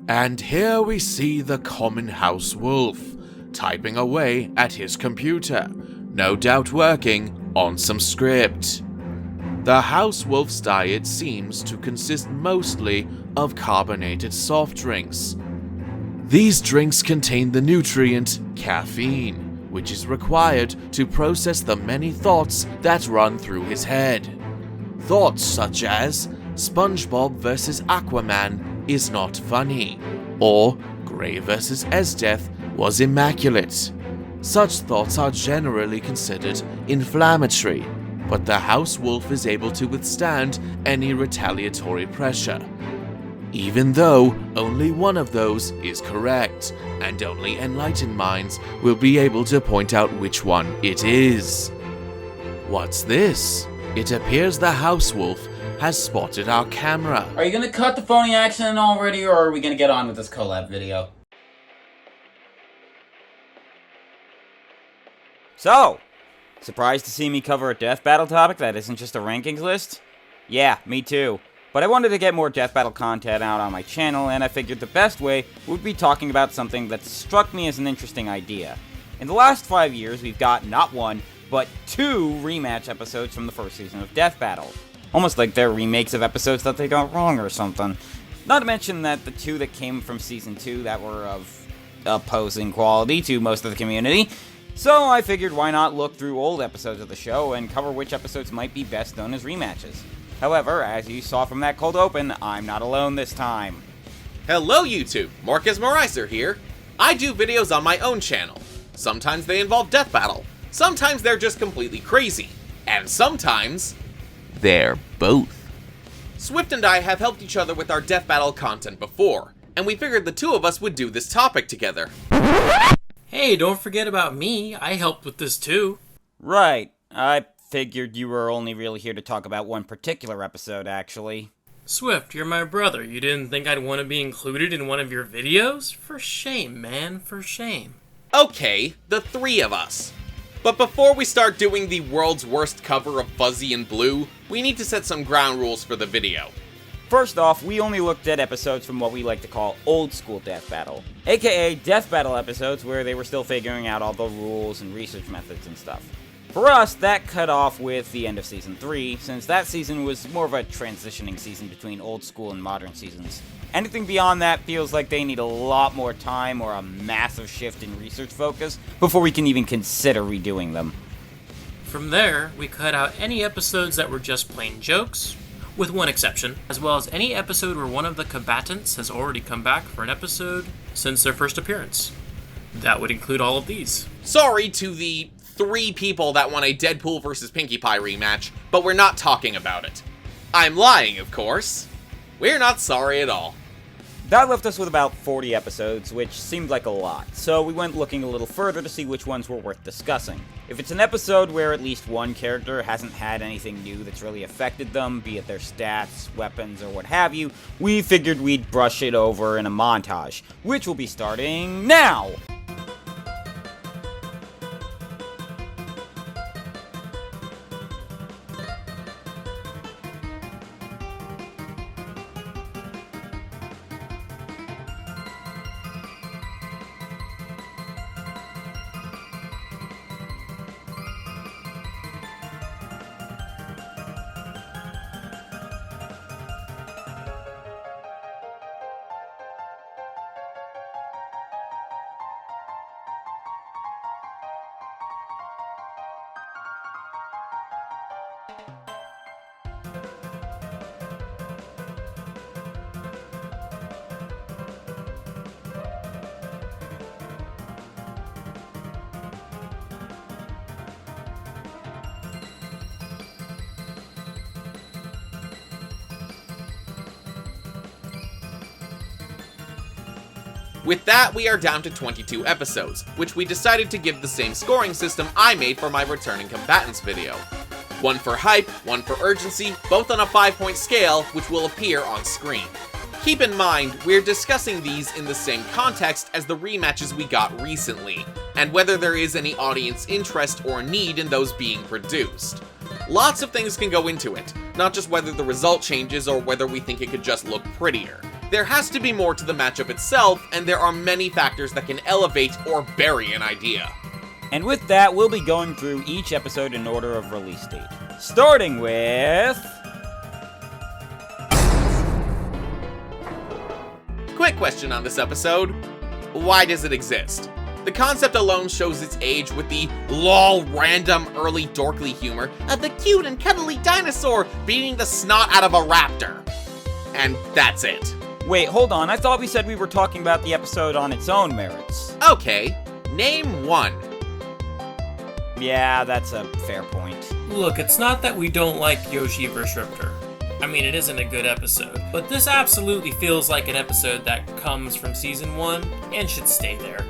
And here we see the common house wolf, typing away at his computer, no doubt working on some script. The house wolf's diet seems to consist mostly of carbonated soft drinks. These drinks contain the nutrient caffeine, which is required to process the many thoughts that run through his head. Thoughts such as, SpongeBob vs. Aquaman is not funny, or Grey vs. Esdeath was immaculate. Such thoughts are generally considered inflammatory, but the house wolf is able to withstand any retaliatory pressure. Even though only one of those is correct, and only enlightened minds will be able to point out which one it is. What's this? It appears the house wolf has spotted our camera. Are you gonna cut the phony accent already, or are we gonna get on with this collab video? So, surprised to see me cover a death battle topic that isn't just a rankings list? Yeah, me too. But I wanted to get more death battle content out on my channel, and I figured the best way would be talking about something that struck me as an interesting idea. In the last 5 years, we've got not one, but 2 rematch episodes from the first season of Death Battle. Almost like they're remakes of episodes that they got wrong or something. Not to mention that the 2 that came from Season 2 that were of opposing quality to most of the community. So I figured why not look through old episodes of the show and cover which episodes might be best known as rematches. However, as you saw from that cold open, I'm not alone this time. Hello YouTube, Morkez Marihser here. I do videos on my own channel. Sometimes they involve Death Battle, sometimes they're just completely crazy, and sometimes they're both. Swift and I have helped each other with our Death Battle content before, and we figured the 2 of us would do this topic together. Hey, don't forget about me. I helped with this too. Right, I figured you were only really here to talk about one particular episode, actually. Swift, you're my brother. You didn't think I'd want to be included in one of your videos? For shame, man, for shame. Okay, the 3 of us. But before we start doing the world's worst cover of Fuzzy and Blue, we need to set some ground rules for the video. First off, we only looked at episodes from what we like to call old school Death Battle, aka Death Battle episodes where they were still figuring out all the rules and research methods and stuff. For us, that cut off with the end of Season 3, since that season was more of a transitioning season between old school and modern seasons. Anything beyond that feels like they need a lot more time or a massive shift in research focus before we can even consider redoing them. From there, we cut out any episodes that were just plain jokes, with one exception, as well as any episode where one of the combatants has already come back for an episode since their first appearance. That would include all of these. Sorry to the 3 people that want a Deadpool vs. Pinkie Pie rematch, but we're not talking about it. I'm lying, of course. We're not sorry at all. That left us with about 40 episodes, which seemed like a lot, so we went looking a little further to see which ones were worth discussing. If it's an episode where at least one character hasn't had anything new that's really affected them, be it their stats, weapons, or what have you, we figured we'd brush it over in a montage, which will be starting now! With that, we are down to 22 episodes, which we decided to give the same scoring system I made for my Returning Combatants video. One for hype, one for urgency, both on a 5-point scale, which will appear on screen. Keep in mind, we're discussing these in the same context as the rematches we got recently, and whether there is any audience interest or need in those being produced. Lots of things can go into it, not just whether the result changes or whether we think it could just look prettier. There has to be more to the matchup itself, and there are many factors that can elevate or bury an idea. And with that, we'll be going through each episode in order of release date. Starting with... Quick question on this episode. Why does it exist? The concept alone shows its age with the lol random early dorkly humor of the cute and cuddly dinosaur beating the snot out of a raptor. And that's it. Wait, hold on, I thought we said we were talking about the episode on its own merits. Okay, name one. Yeah, that's a fair point. Look, it's not that we don't like Yoshi vs. Riptor. I mean, it isn't a good episode, but this absolutely feels like an episode that comes from Season 1 and should stay there.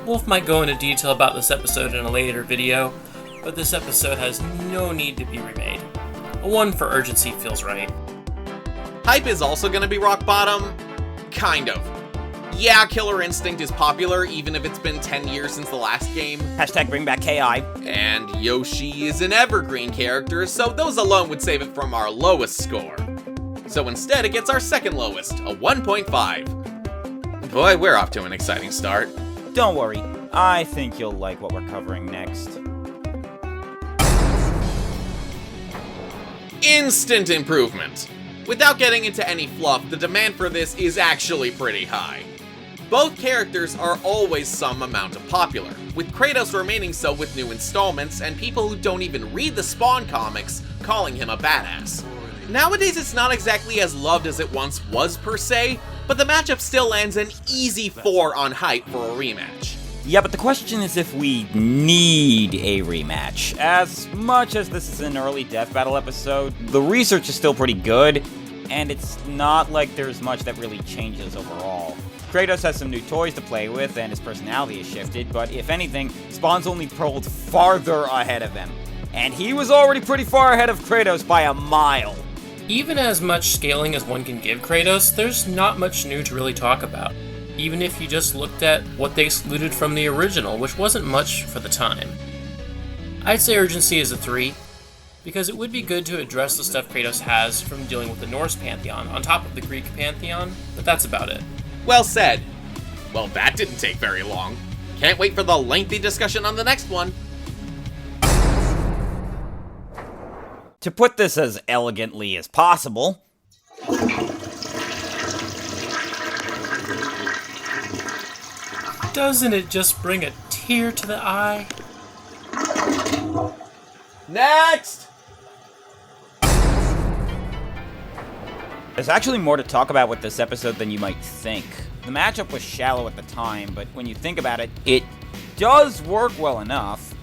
Wolf might go into detail about this episode in a later video, but this episode has no need to be remade. A 1 for urgency feels right. Hype is also gonna be rock bottom? Kind of. Yeah, Killer Instinct is popular even if it's been 10 years since the last game. Hashtag bring back KI. And Yoshi is an evergreen character, so those alone would save it from our lowest score. So instead it gets our second lowest, a 1.5. Boy, we're off to an exciting start. Don't worry, I think you'll like what we're covering next. Instant improvement. Without getting into any fluff, the demand for this is actually pretty high. Both characters are always some amount of popular, with Kratos remaining so with new installments and people who don't even read the Spawn comics calling him a badass. Nowadays it's not exactly as loved as it once was per se, but the matchup still lands an easy 4 on Hype for a rematch. Yeah, but the question is if we need a rematch. As much as this is an early death battle episode, the research is still pretty good, and it's not like there's much that really changes overall. Kratos has some new toys to play with, and his personality has shifted, but if anything, Spawn's only pulled farther ahead of him. And he was already pretty far ahead of Kratos by a mile. Even as much scaling as one can give Kratos, there's not much new to really talk about. Even if you just looked at what they excluded from the original, which wasn't much for the time. I'd say urgency is a 3, because it would be good to address the stuff Kratos has from dealing with the Norse pantheon on top of the Greek pantheon, but that's about it. Well said. Well, that didn't take very long. Can't wait for the lengthy discussion on the next one. To put this as elegantly as possible, Doesn't it just bring a tear to the eye? Next! there's actually more to talk about with this episode than you might think. The matchup was shallow at the time, but when you think about it, it does work well enough.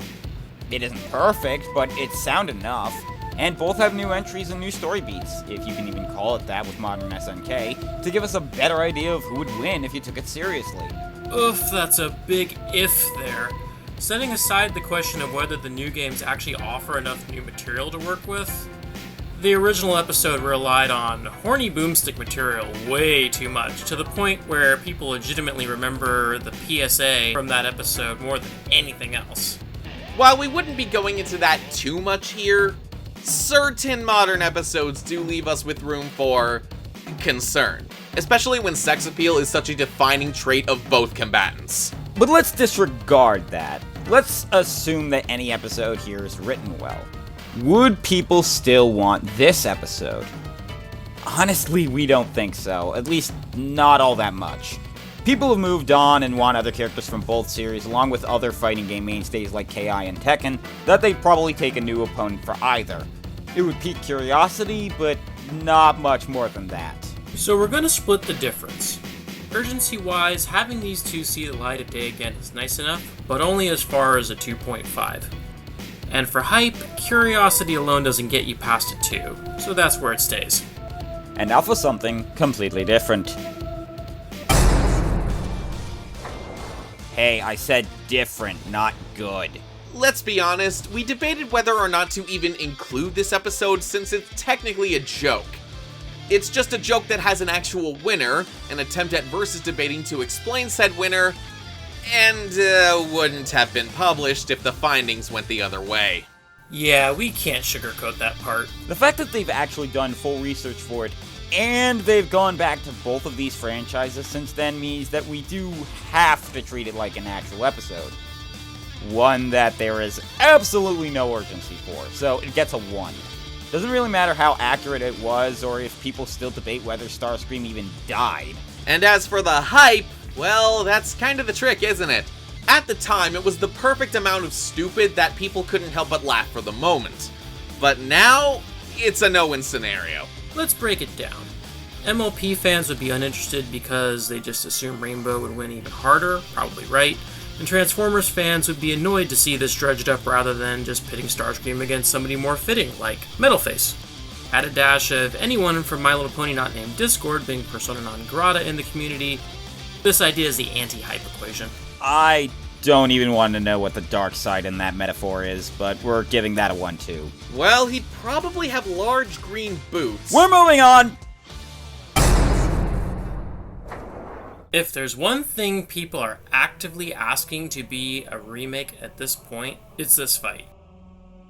It isn't perfect, but it's sound enough. And both have new entries and new story beats, if you can even call it that with modern SNK, to give us a better idea of who would win if you took it seriously. Oof, that's a big if there. Setting aside the question of whether the new games actually offer enough new material to work with, the original episode relied on horny boomstick material way too much, to the point where people legitimately remember the PSA from that episode more than anything else. While we wouldn't be going into that too much here, certain modern episodes do leave us with room for concern, especially when sex appeal is such a defining trait of both combatants. But let's disregard that. Let's assume that any episode here is written well. Would people still want this episode? Honestly, we don't think so. At least, not all that much. People have moved on and want other characters from both series, along with other fighting game mainstays like KI and Tekken, that they'd probably take a new opponent for either. It would pique curiosity, but not much more than that. So we're gonna split the difference. Urgency-wise, having these two see the light of day again is nice enough, but only as far as a 2.5. And for hype, curiosity alone doesn't get you past a 2, so that's where it stays. And now for something completely different. Hey, I said different, not good. Let's be honest, we debated whether or not to even include this episode since it's technically a joke. It's just a joke that has an actual winner, an attempt at versus debating to explain said winner, and wouldn't have been published if the findings went the other way. Yeah, we can't sugarcoat that part. The fact that they've actually done full research for it and they've gone back to both of these franchises since then means that we do have to treat it like an actual episode. One that there is absolutely no urgency for, so it gets a 1. Doesn't really matter how accurate it was, or if people still debate whether Starscream even died. And as for the hype, well, that's kind of the trick, isn't it? At the time, it was the perfect amount of stupid that people couldn't help but laugh for the moment. But now, it's a no-win scenario. Let's break it down. MLP fans would be uninterested because they just assume Rainbow would win even harder, probably right, and Transformers fans would be annoyed to see this dredged up rather than just pitting Starscream against somebody more fitting, like Metalface. Add a dash of anyone from My Little Pony not named Discord being persona non grata in the community. This idea is the anti-hype equation. I don't even want to know what the dark side in that metaphor is, but we're giving that a 1 too. Well, he'd probably have large green boots. We're moving on! If there's one thing people are actively asking to be a remake at this point, it's this fight.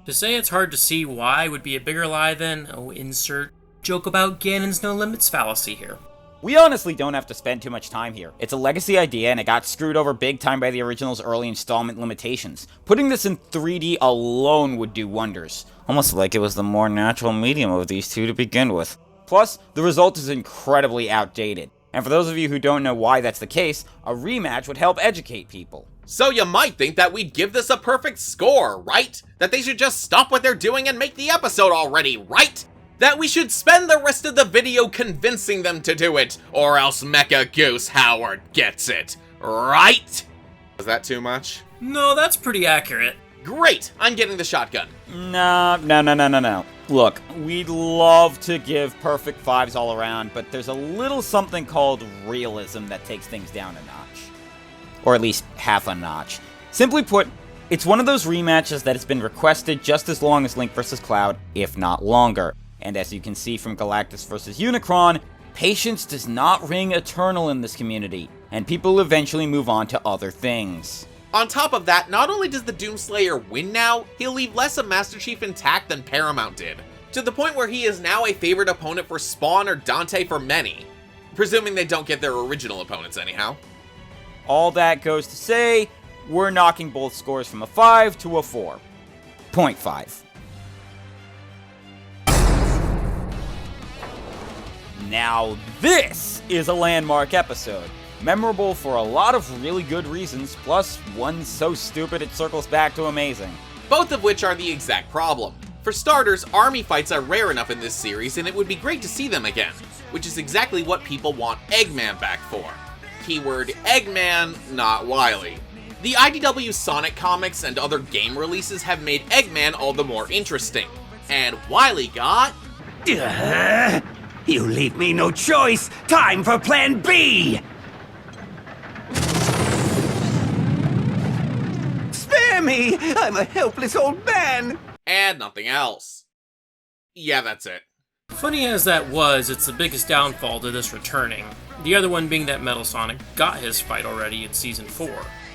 To say it's hard to see why would be a bigger lie than, insert joke about Ganon's no limits fallacy here. We honestly don't have to spend too much time here. It's a legacy idea and it got screwed over big time by the original's early installment limitations. Putting this in 3D alone would do wonders. Almost like it was the more natural medium of these two to begin with. Plus, the result is incredibly outdated. And for those of you who don't know why that's the case, a rematch would help educate people. So you might think that we'd give this a perfect score, right? That they should just stop what they're doing and make the episode already, right? That we should spend the rest of the video convincing them to do it, or else Mecha Goose Howard gets it, right? Was that too much? No, that's pretty accurate. Great! I'm getting the shotgun. No. Look, we'd love to give perfect 5s all around, but there's a little something called realism that takes things down a notch. Or at least half a notch. Simply put, it's one of those rematches that has been requested just as long as Link vs. Cloud, if not longer. And as you can see from Galactus vs. Unicron, patience does not ring eternal in this community, and people eventually move on to other things. On top of that, not only does the Doomslayer win now, he'll leave less of Master Chief intact than Paramount did, to the point where he is now a favorite opponent for Spawn or Dante for many, presuming they don't get their original opponents anyhow. All that goes to say, we're knocking both scores from a 5 to a 4.5. Now this is a landmark episode. Memorable for a lot of really good reasons, plus one so stupid it circles back to amazing. Both of which are the exact problem. For starters, army fights are rare enough in this series and it would be great to see them again, which is exactly what people want Eggman back for. Keyword Eggman, not Wily. The IDW Sonic comics and other game releases have made Eggman all the more interesting, and Wily got... You leave me no choice! Time for Plan B! Spare me! I'm a helpless old man! and nothing else. Yeah, that's it. Funny as that was, it's the biggest downfall to this returning. The other one being that Metal Sonic got his fight already in Season 4.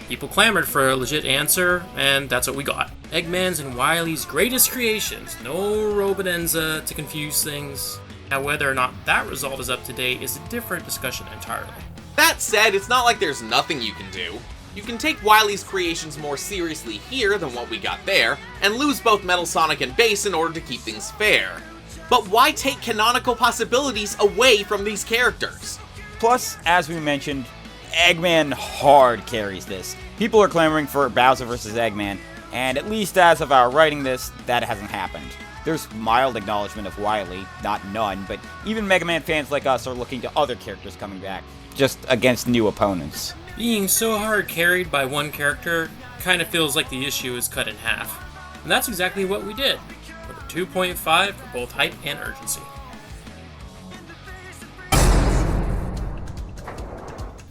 People clamored for a legit answer, and that's what we got. Eggman's and Wily's greatest creations, no Robodenza to confuse things. Now whether or not that result is up to date is a different discussion entirely. That said, it's not like there's nothing you can do. You can take Wily's creations more seriously here than what we got there, and lose both Metal Sonic and Bass in order to keep things fair. But why take canonical possibilities away from these characters? Plus, as we mentioned, Eggman hard carries this. People are clamoring for Bowser vs. Eggman, and at least as of our writing this, that hasn't happened. There's mild acknowledgement of Wily, not none, but even Mega Man fans like us are looking to other characters coming back, just against new opponents. Being so hard carried by one character kind of feels like the issue is cut in half. And that's exactly what we did, with a 2.5 for both hype and urgency.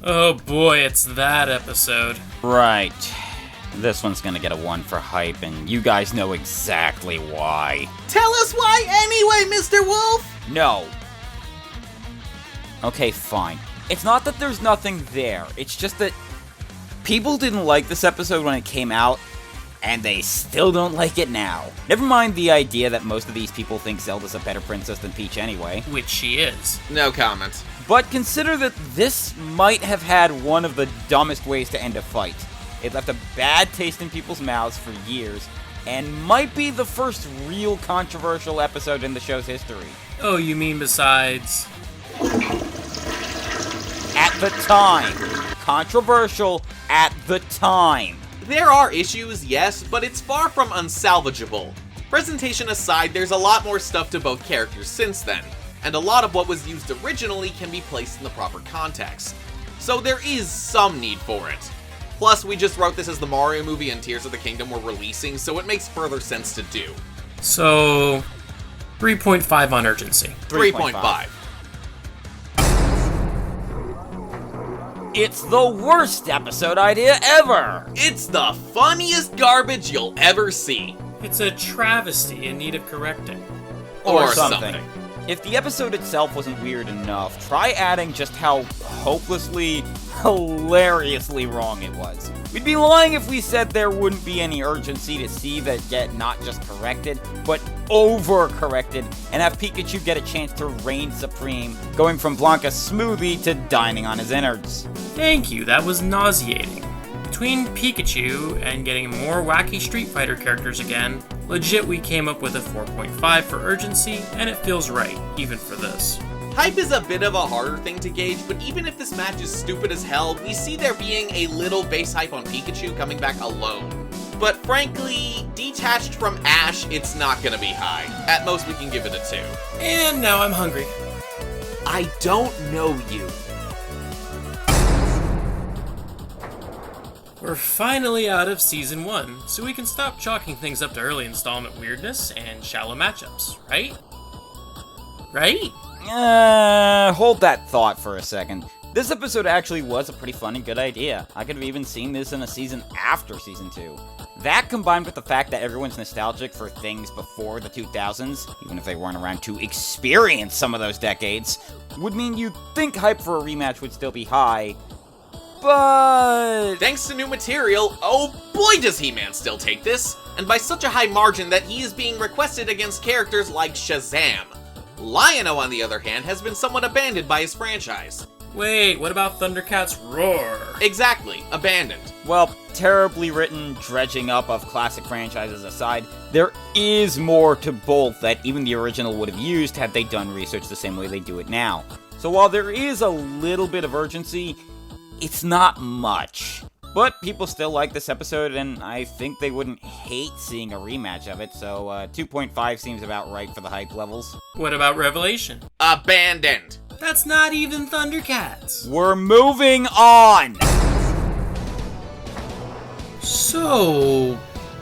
Oh boy, it's that episode. Right. This one's gonna get a 1 for hype, and you guys know exactly why. Tell us why anyway, Mr. Wolf! No. Okay, fine. It's not that there's nothing there, it's just that people didn't like this episode when it came out, and they still don't like it now. Never mind the idea that most of these people think Zelda's a better princess than Peach anyway. Which she is. No comment. But consider that this might have had one of the dumbest ways to end a fight. It left a bad taste in people's mouths for years, and might be the first real controversial episode in the show's history. Oh, you mean besides... At the time. Controversial at the time. There are issues, yes, but it's far from unsalvageable. Presentation aside, there's a lot more stuff to both characters since then, and a lot of what was used originally can be placed in the proper context. So there is some need for it. Plus, we just wrote this as the Mario movie and Tears of the Kingdom were releasing, so it makes further sense to do. So... 3.5 on urgency. 3.5. It's the worst episode idea ever! It's the funniest garbage you'll ever see. It's a travesty in need of correcting. Or something. If the episode itself wasn't weird enough, try adding just how hopelessly, hilariously wrong it was. We'd be lying if we said there wouldn't be any urgency to see that get not just corrected, but over-corrected, and have Pikachu get a chance to reign supreme, going from Blanca's smoothie to dining on his innards. Thank you, that was nauseating. Between Pikachu and getting more wacky Street Fighter characters again, legit we came up with a 4.5 for urgency, and it feels right, even for this. Hype is a bit of a harder thing to gauge, but even if this match is stupid as hell, we see there being a little base hype on Pikachu coming back alone. But frankly, detached from Ash, it's not gonna be high. At most, we can give it a 2. And now I'm hungry. I don't know you. We're finally out of Season 1, so we can stop chalking things up to early installment weirdness and shallow matchups, right? Right? Hold that thought for a second. This episode actually was a pretty fun and good idea. I could have even seen this in a season after Season 2. That, combined with the fact that everyone's nostalgic for things before the 2000s, even if they weren't around to experience some of those decades, would mean you'd think hype for a rematch would still be high, but... Thanks to new material, oh boy does He-Man still take this! And by such a high margin that he is being requested against characters like Shazam. Lion-O, on the other hand, has been somewhat abandoned by his franchise. Wait, what about Thundercats Roar? Exactly, abandoned. Well, terribly written dredging up of classic franchises aside, there is more to both that even the original would have used had they done research the same way they do it now. So while there is a little bit of urgency, it's not much. But people still like this episode, and I think they wouldn't hate seeing a rematch of it, so 2.5 seems about right for the hype levels. What about Revelation? Abandoned. That's not even Thundercats. We're moving on! So,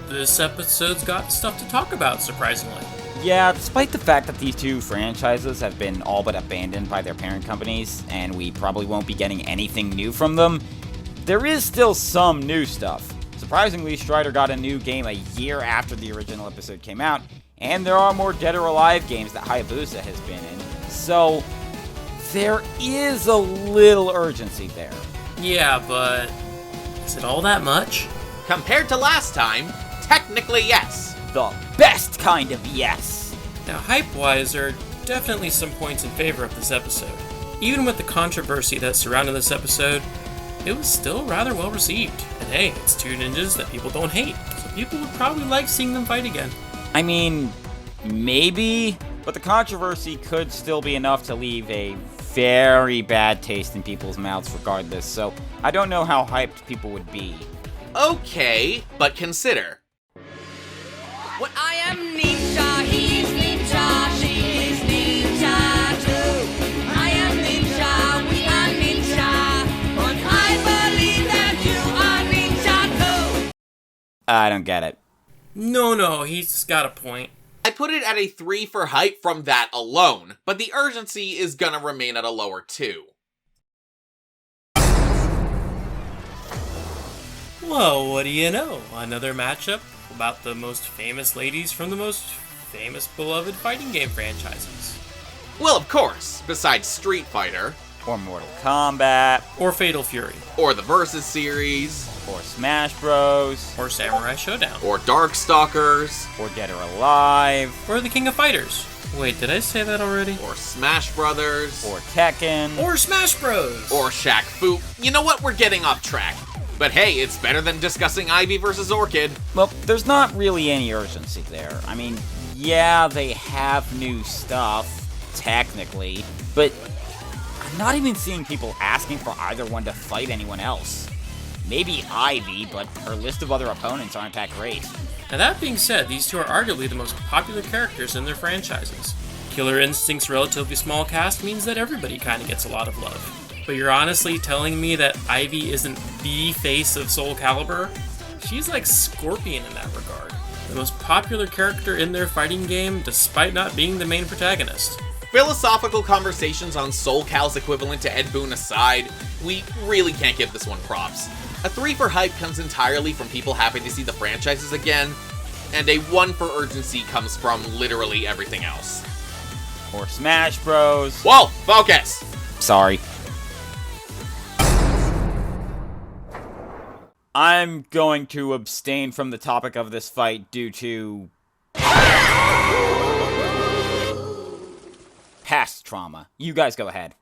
this episode's got stuff to talk about, surprisingly. Yeah, despite the fact that these two franchises have been all but abandoned by their parent companies, and we probably won't be getting anything new from them, there is still some new stuff. Surprisingly, Strider got a new game a year after the original episode came out, and there are more Dead or Alive games that Hayabusa has been in, so there is a little urgency there. Yeah, but is it all that much? Compared to last time, technically yes. The best kind of yes! Now, hype-wise, there are definitely some points in favor of this episode. Even with the controversy that surrounded this episode, it was still rather well received. And hey, it's two ninjas that people don't hate, so people would probably like seeing them fight again. I mean, maybe, but the controversy could still be enough to leave a very bad taste in people's mouths regardless, so I don't know how hyped people would be. Okay, but consider. Well, I am ninja, he's ninja, she is ninja too. I am ninja, we are ninja, but I believe that you are ninja too. I don't get it. No, he's got a point. I put it at a 3 for hype from that alone, but the urgency is gonna remain at a lower 2. Well, what do you know? Another matchup about the most famous ladies from the most famous beloved fighting game franchises. Well, of course, besides Street Fighter, Or Mortal Kombat. Or Fatal Fury. or the Versus series, or Smash Bros, Or Samurai Showdown. Or Darkstalkers. or Dead or Alive, Or the King of Fighters. Wait, did I say that already? Or Smash Brothers. or Tekken, Or Smash Bros. Or Shaq Fu. You know what? We're getting off track. But hey, it's better than discussing Ivy versus Orchid. well, there's not really any urgency there. I mean, yeah, they have new stuff, technically, but I'm not even seeing people asking for either one to fight anyone else. Maybe Ivy, but her list of other opponents aren't that great. Now that being said, these two are arguably the most popular characters in their franchises. Killer Instinct's relatively small cast means that everybody kind of gets a lot of love. But you're honestly telling me that Ivy isn't the face of Soul Calibur? She's like Scorpion in that regard. The most popular character in their fighting game, despite not being the main protagonist. Philosophical conversations on Soul Cal's equivalent to Ed Boon aside, we really can't give this one props. A 3 for hype comes entirely from people happy to see the franchises again, and a 1 for urgency comes from literally everything else. Or Smash Bros. Whoa, focus! Sorry. I'm going to abstain from the topic of this fight due to past trauma. You guys go ahead.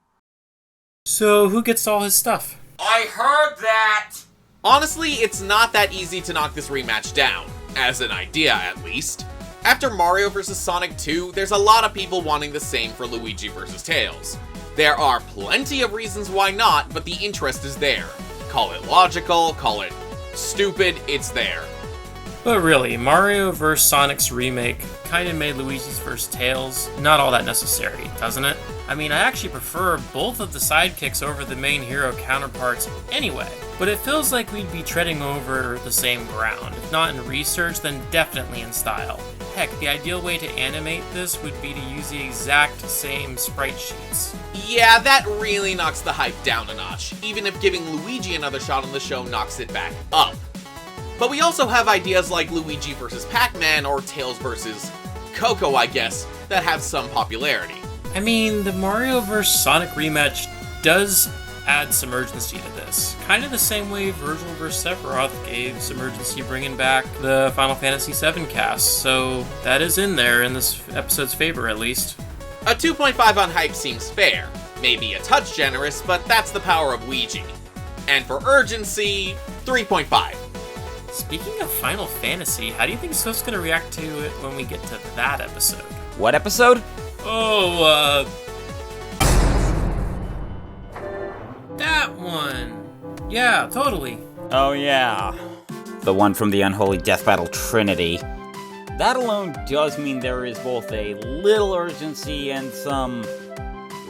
So who gets all his stuff? I heard that! Honestly, it's not that easy to knock this rematch down, as an idea at least. After Mario vs. Sonic 2, there's a lot of people wanting the same for Luigi vs. Tails. There are plenty of reasons why not, but the interest is there. Call it logical, call it stupid, it's there. But really, Mario vs. Sonic's remake kinda made Luigi's vs. Tails not all that necessary, doesn't it? I mean, I actually prefer both of the sidekicks over the main hero counterparts anyway, but it feels like we'd be treading over the same ground. If not in research, then definitely in style. Heck, the ideal way to animate this would be to use the exact same sprite sheets. Yeah, that really knocks the hype down a notch, even if giving Luigi another shot on the show knocks it back up. But we also have ideas like Luigi vs. Pac-Man or Tails vs. Coco, I guess, that have some popularity. I mean, the Mario vs. Sonic rematch does add some urgency to this. Kind of the same way Virgil vs. Sephiroth gave some urgency bringing back the Final Fantasy VII cast, so that is in there in this episode's favor at least. A 2.5 on hype seems fair. Maybe a touch generous, but that's the power of Ouija. And for urgency, 3.5. Speaking of Final Fantasy, how do you think Swift's gonna react to it when we get to that episode? What episode? That one. Yeah, totally. Oh yeah. The one from the Unholy Death Battle Trinity. That alone does mean there is both a little urgency and some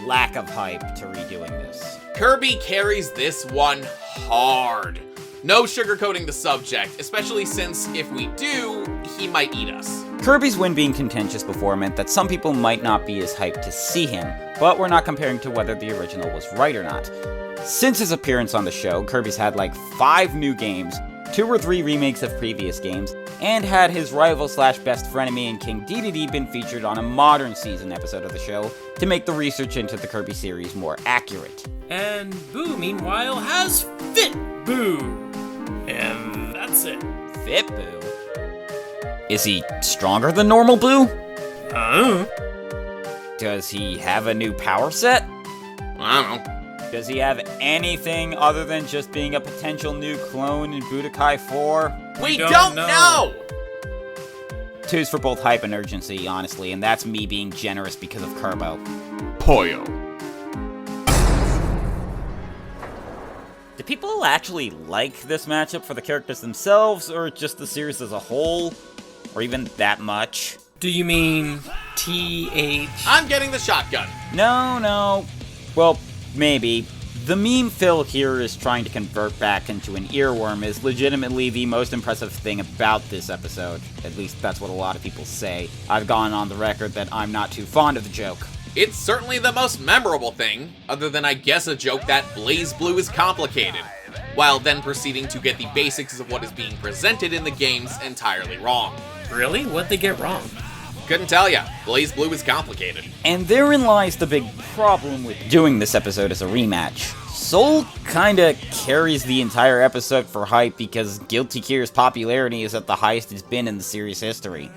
lack of hype to redoing this. Kirby carries this one hard. No sugarcoating the subject, especially since if we do, he might eat us. Kirby's win being contentious before meant that some people might not be as hyped to see him, but we're not comparing to whether the original was right or not. Since his appearance on the show, Kirby's had like 5 new games, 2 or 3 remakes of previous games, and had his rival/best frenemy in King Dedede been featured on a modern season episode of the show to make the research into the Kirby series more accurate. And Boo, meanwhile, has Fit Boo. And that's it. Fit Boo? Is he stronger than normal Boo? Does he have a new power set? I don't know. Does he have anything other than just being a potential new clone in Budokai 4? We don't know! 2's for both hype and urgency, honestly, and that's me being generous because of Kerbo. Poyo. Do people actually like this matchup for the characters themselves, or just the series as a whole? Or even that much? Do you mean TH? I'm getting the shotgun. No. Well, maybe. The meme Phil here is trying to convert back into an earworm is legitimately the most impressive thing about this episode. At least that's what a lot of people say. I've gone on the record that I'm not too fond of the joke. It's certainly the most memorable thing, other than I guess a joke that Blaze Blue is complicated, while then proceeding to get the basics of what is being presented in the games entirely wrong. Really? What'd they get wrong? Couldn't tell ya. Blaze Blue is complicated. And therein lies the big problem with doing this episode as a rematch. Soul kinda carries the entire episode for hype because Guilty Gear's popularity is at the highest it's been in the series' history.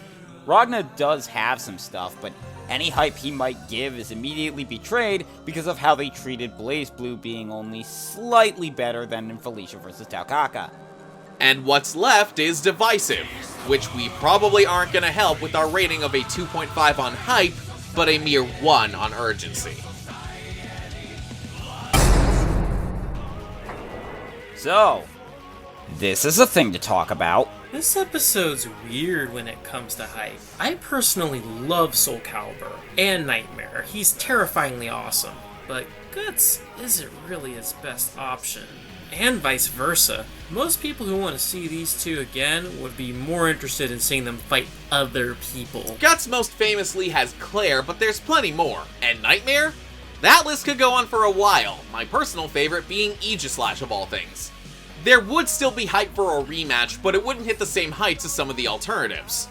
Ragna does have some stuff, but any hype he might give is immediately betrayed because of how they treated BlazBlue being only slightly better than in Felicia vs. Taukaka. And what's left is divisive, which we probably aren't gonna help with our rating of a 2.5 on hype, but a mere 1 on urgency. So, this is a thing to talk about. This episode's weird when it comes to hype. I personally love Soul Calibur and Nightmare. He's terrifyingly awesome, but Guts isn't really his best option. And vice versa. Most people who want to see these two again would be more interested in seeing them fight other people. Guts most famously has Claire, but there's plenty more. And Nightmare? That list could go on for a while, my personal favorite being Aegislash of all things. There would still be hype for a rematch, but it wouldn't hit the same heights as some of the alternatives.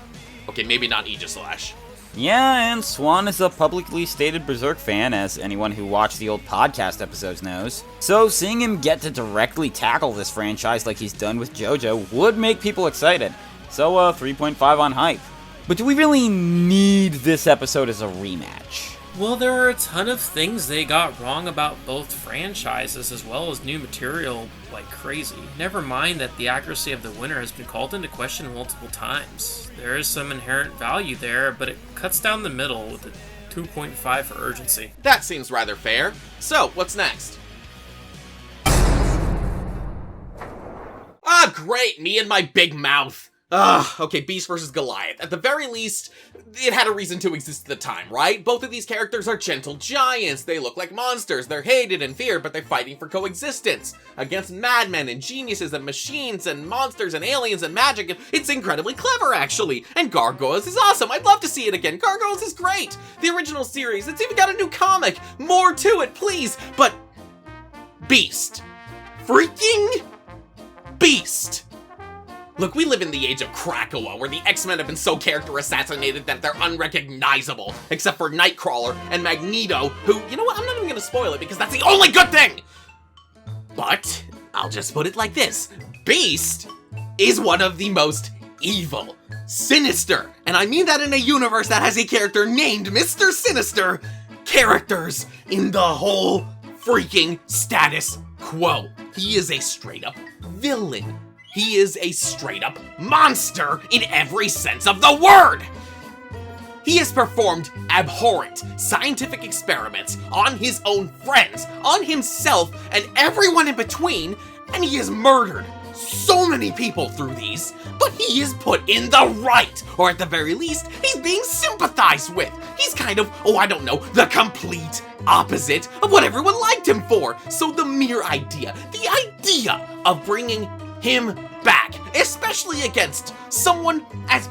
Okay, maybe not Aegislash. Yeah, and Swan is a publicly stated Berserk fan, as anyone who watched the old podcast episodes knows. So seeing him get to directly tackle this franchise like he's done with JoJo would make people excited. So 3.5 on hype. But do we really need this episode as a rematch? Well, there are a ton of things they got wrong about both franchises, as well as new material like crazy. Never mind that the accuracy of the winner has been called into question multiple times. There is some inherent value there, but it cuts down the middle with a 2.5 for urgency. That seems rather fair. So, what's next? Ah, great! Me and my big mouth! Okay, Beast versus Goliath. At the very least, it had a reason to exist at the time, right? Both of these characters are gentle giants. They look like monsters. They're hated and feared, but they're fighting for coexistence against madmen and geniuses and machines and monsters and aliens and magic. It's incredibly clever, actually. And Gargoyles is awesome. I'd love to see it again. Gargoyles is great. The original series, it's even got a new comic. More to it, please. But Beast. Freaking Beast. Look, we live in the age of Krakoa, where the X-Men have been so character assassinated that they're unrecognizable, except for Nightcrawler and Magneto, who, you know what, I'm not even gonna spoil it because that's the only good thing! But, I'll just put it like this. Beast is one of the most evil, sinister, and I mean that in a universe that has a character named Mr. Sinister, characters in the whole freaking status quo. He is a straight-up villain. He is a straight-up monster in every sense of the word! He has performed abhorrent scientific experiments on his own friends, on himself, and everyone in between, and he has murdered so many people through these, but he is put in the right, or at the very least, he's being sympathized with. He's kind of, oh, I don't know, the complete opposite of what everyone liked him for. So the mere idea, the idea of bringing him back, especially against someone as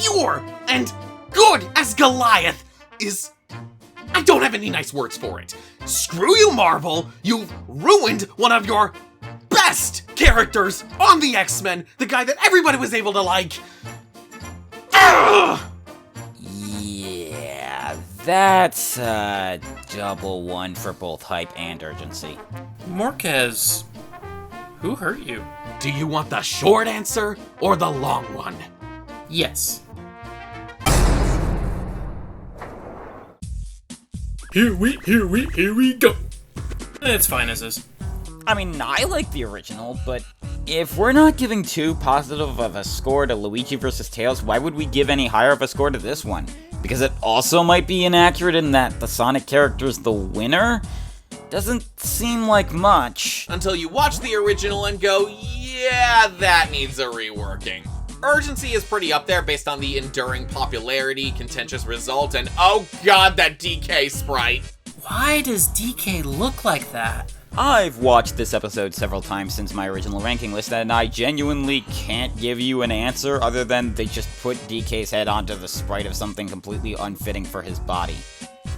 pure and good as Goliath, is... I don't have any nice words for it. Screw you, Marvel! You've ruined one of your best characters on the X-Men, the guy that everybody was able to like. Ugh! Yeah, that's a double 1 for both hype and urgency. Morkez, who hurt you? Do you want the short answer or the long one? Yes. Here we go. It's fine as is. I mean, I like the original, but if we're not giving too positive of a score to Luigi vs. Tails, why would we give any higher of a score to this one? Because it also might be inaccurate in that the Sonic character's the winner? Doesn't seem like much. Until you watch the original and go, yeah, that needs a reworking. Urgency is pretty up there based on the enduring popularity, contentious result, and oh god, that DK sprite. Why does DK look like that? I've watched this episode several times since my original ranking list, and I genuinely can't give you an answer other than they just put DK's head onto the sprite of something completely unfitting for his body.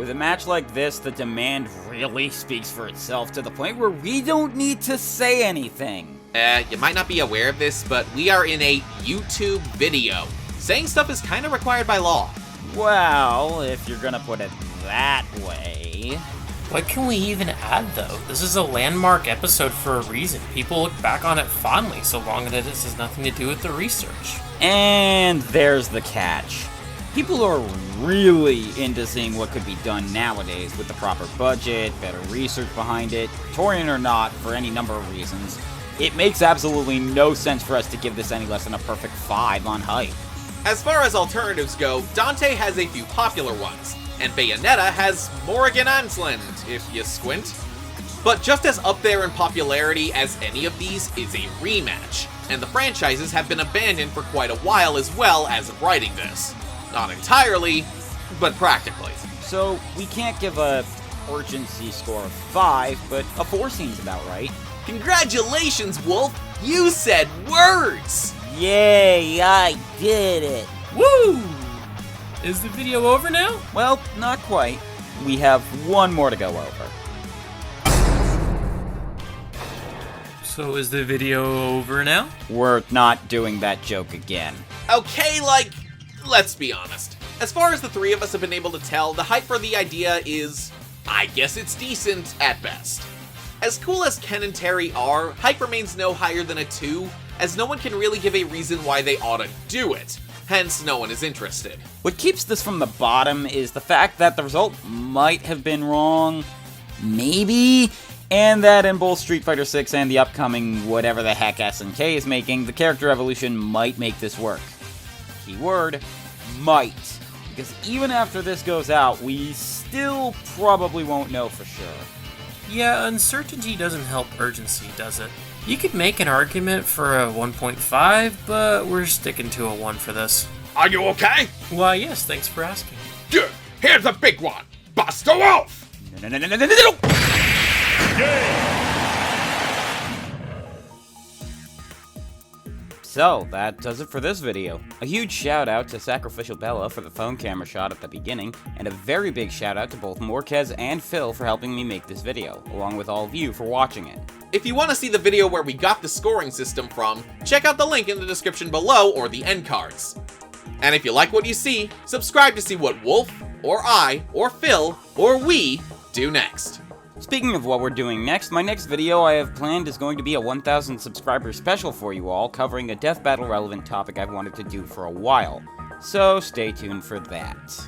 With a match like this, the demand really speaks for itself to the point where we don't need to say anything. You might not be aware of this, but we are in a YouTube video. Saying stuff is kind of required by law. Well, if you're gonna put it that way... What can we even add, though? This is a landmark episode for a reason. People look back on it fondly, so long as it has nothing to do with the research. And there's the catch. People are really into seeing what could be done nowadays with the proper budget, better research behind it, Torian or not, for any number of reasons. It makes absolutely no sense for us to give this any less than a perfect 5 on hype. As far as alternatives go, Dante has a few popular ones, and Bayonetta has Morrigan Ansland, if you squint. But just as up there in popularity as any of these is a rematch, and the franchises have been abandoned for quite a while as well as of writing this. Not entirely, but practically. So, we can't give a urgency score of 5, but a 4 seems about right. Congratulations, Wolf! You said words! Yay, I did it! Woo! Is the video over now? Well, not quite. We have one more to go over. So is the video over now? We're not doing that joke again. Okay, let's be honest. As far as the three of us have been able to tell, the hype for the idea is, I guess it's decent at best. As cool as Ken and Terry are, hype remains no higher than a 2, as no one can really give a reason why they ought to do it. Hence, no one is interested. What keeps this from the bottom is the fact that the result might have been wrong, maybe, and that in both Street Fighter 6 and the upcoming whatever the heck SNK is making, the character evolution might make this work. Keyword, might. Because even after this goes out, we still probably won't know for sure. Yeah, uncertainty doesn't help urgency, does it? You could make an argument for a 1.5, but we're sticking to a 1 for this. Are you okay? Why, yes, thanks for asking. Good. Here's a big one. Buster Wolf! No. So, that does it for this video. A huge shout out to Sacrificial Bella for the phone camera shot at the beginning, and a very big shout out to both Morkez and Phil for helping me make this video, along with all of you for watching it. If you want to see the video where we got the scoring system from, check out the link in the description below or the end cards. And if you like what you see, subscribe to see what Wolf, or I, or Phil, or we do next. Speaking of what we're doing next, my next video I have planned is going to be a 1,000 subscriber special for you all, covering a death battle relevant topic I've wanted to do for a while. So stay tuned for that.